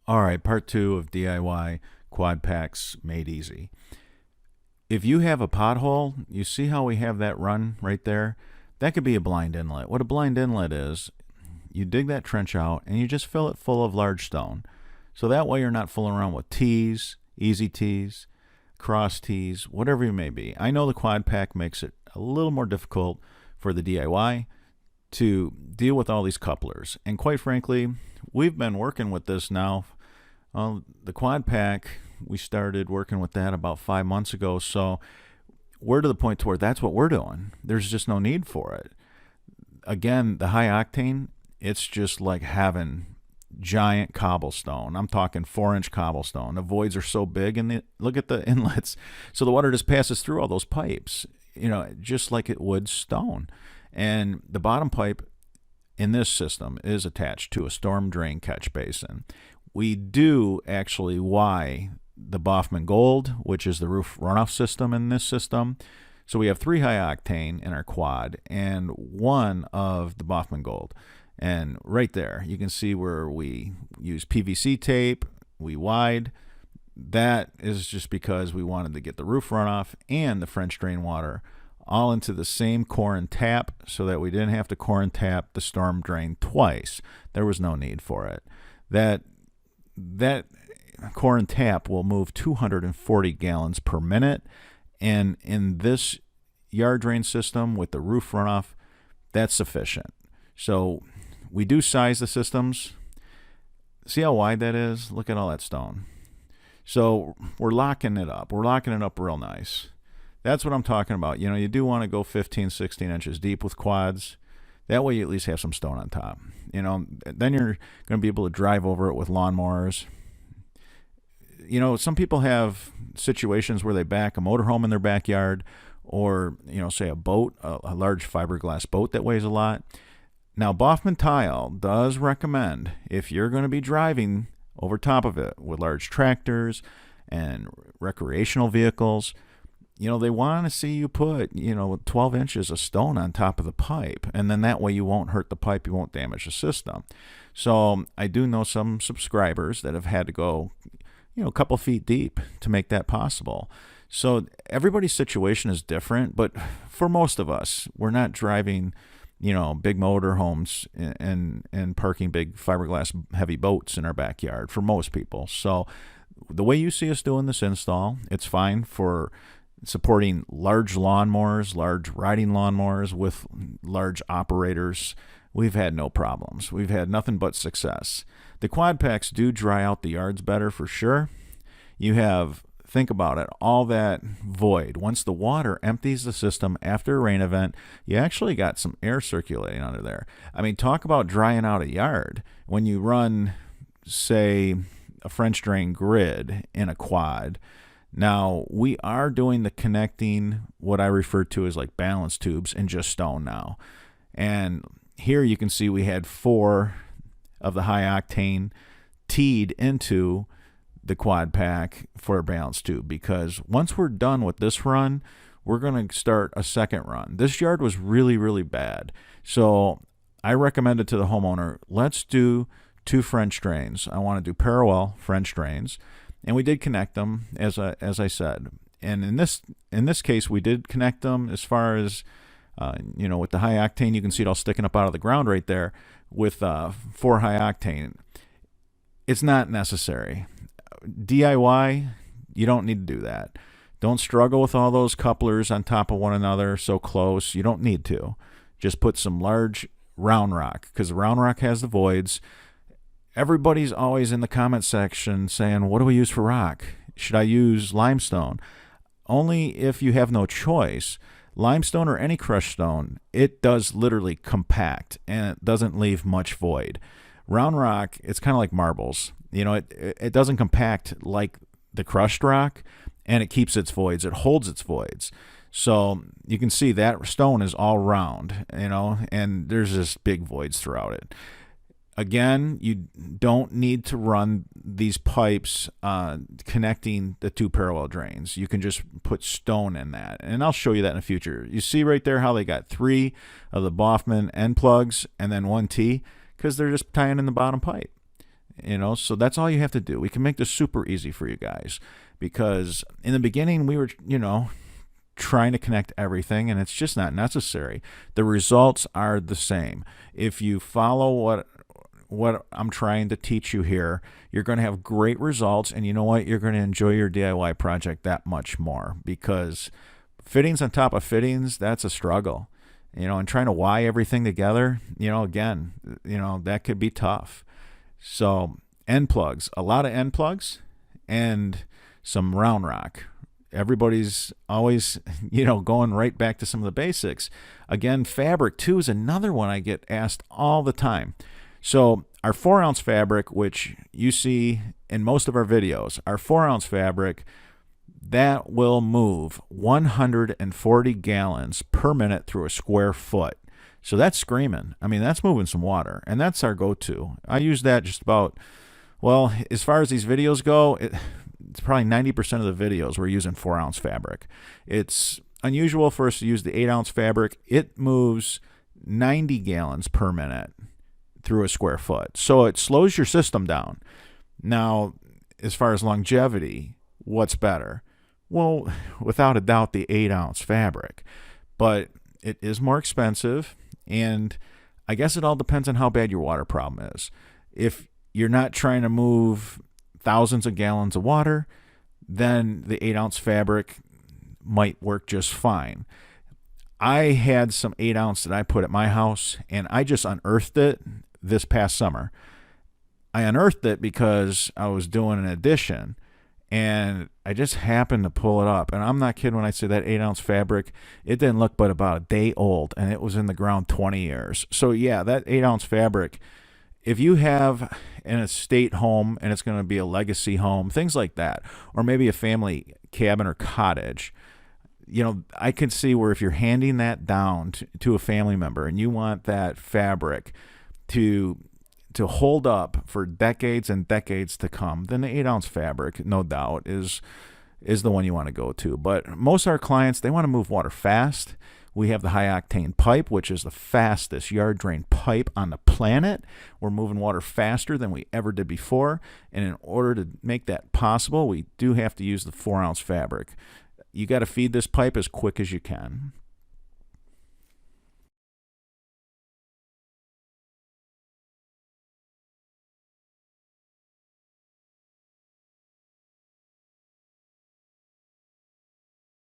All right, part two of DIY quad packs made easy. If you have a pothole, you see how we have that run right there? That could be a blind inlet. What a blind inlet is, you dig that trench out and you just fill it full of large stone. So that way you're not fooling around with T's, easy T's, cross T's, whatever you may be. I know the quad pack makes it a little more difficult for the DIY to deal with all these couplers. And quite frankly, we've been working with this now. The quad pack, we started working with that about 5 months ago, so we're to the point to where that's what we're doing. There's just no need for it. Again, the high octane, it's just like having giant cobblestone. I'm talking 4-inch cobblestone. The voids are so big, and look at the inlets. So the water just passes through all those pipes, just like it would stone. And the bottom pipe in this system is attached to a storm drain catch basin. We do actually Y the Baughman Gold, which is the roof runoff system in this system. So we have 3 high octane in our quad and 1 of the Baughman Gold. And right there, you can see where we use PVC tape, we wide. That is just because we wanted to get the roof runoff and the French drain water all into the same core and tap so that we didn't have to core and tap the storm drain twice. There was no need for it. That core and tap will move 240 gallons per minute, and in this yard drain system with the roof runoff, that's sufficient. So we do size the systems. See how wide that is? Look at all that stone. So we're locking it up. We're locking it up real nice. That's what I'm talking about. You do want to go 15, 16 inches deep with quads. That way you at least have some stone on top. Then you're going to be able to drive over it with lawnmowers. Some people have situations where they back a motorhome in their backyard, or, say a boat, a large fiberglass boat that weighs a lot. Now, Baughman Tile does recommend, if you're going to be driving over top of it with large tractors and recreational vehicles, they want to see you put, 12 inches of stone on top of the pipe. And then that way you won't hurt the pipe, you won't damage the system. So I do know some subscribers that have had to go, a couple feet deep to make that possible. So everybody's situation is different, but for most of us, we're not driving, big motor homes and parking big fiberglass heavy boats in our backyard for most people. So the way you see us doing this install, it's fine for supporting large lawnmowers, large riding lawnmowers with large operators. We've had no problems. We've had nothing but success. The quad packs do dry out the yards better for sure. You have, think about it, all that void. Once the water empties the system after a rain event, you actually got some air circulating under there. I mean, talk about drying out a yard. When you run, say, a French drain grid in a quad, now, we are doing the connecting, what I refer to as like balance tubes, in just stone now. And here you can see we had 4 of the high octane teed into the quad pack for a balance tube, because once we're done with this run, we're going to start a second run. This yard was really, really bad. So I recommended to the homeowner, let's do 2 French drains. I want to do parallel French drains. And we did connect them, as I said. And in this case, we did connect them as far as, with the high octane, you can see it all sticking up out of the ground right there. With 4 high octane, it's not necessary. DIY, you don't need to do that. Don't struggle with all those couplers on top of one another so close. You don't need to. Just put some large round rock, because the round rock has the voids. Everybody's always in the comment section saying, what do we use for rock? Should I use limestone? Only if you have no choice. Limestone or any crushed stone, it does literally compact, and it doesn't leave much void. Round rock, it's kind of like marbles. It doesn't compact like the crushed rock, and it keeps its voids. It holds its voids. So you can see that stone is all round, and there's just big voids throughout it. Again, you don't need to run these pipes connecting the 2 parallel drains. You can just put stone in that, and I'll show you that in the future. You see right there how they got 3 of the Baughman end plugs and then 1 T, because they're just tying in the bottom pipe. So that's all you have to do. We can make this super easy for you guys, because in the beginning we were, trying to connect everything, and it's just not necessary. The results are the same. If you follow what I'm trying to teach you here, you're going to have great results, and you know what? You're going to enjoy your DIY project that much more, because fittings on top of fittings, that's a struggle. And trying to wire everything together, again, that could be tough. So end plugs, a lot of end plugs, and some round rock. Everybody's always, going right back to some of the basics. Again, fabric too is another one I get asked all the time. So our 4-ounce fabric, which you see in most of our videos, our 4-ounce fabric, that will move 140 gallons per minute through a square foot. So that's screaming. I mean, that's moving some water, and that's our go-to. I use that just about, well, as far as these videos go, it's probably 90% of the videos we're using 4-ounce fabric. It's unusual for us to use the 8-ounce fabric. It moves 90 gallons per minute through a square foot. So it slows your system down. Now, as far as longevity, what's better? Well, without a doubt, the 8-ounce fabric. But it is more expensive, and I guess it all depends on how bad your water problem is. If you're not trying to move thousands of gallons of water, then the 8-ounce fabric might work just fine. I had some 8-ounce that I put at my house, and I just unearthed it this past summer. I unearthed it because I was doing an addition, and I just happened to pull it up. And I'm not kidding when I say that 8-ounce fabric, it didn't look but about a day old, and it was in the ground 20 years. So yeah, that 8-ounce fabric, if you have an estate home and it's going to be a legacy home, things like that, or maybe a family cabin or cottage, I can see where if you're handing that down to a family member and you want that fabric to hold up for decades and decades to come, then the 8-ounce fabric, no doubt, is the one you want to go to. But most of our clients, they want to move water fast. We have the high-octane pipe, which is the fastest yard drain pipe on the planet. We're moving water faster than we ever did before. And in order to make that possible, we do have to use the 4-ounce fabric. You got to feed this pipe as quick as you can.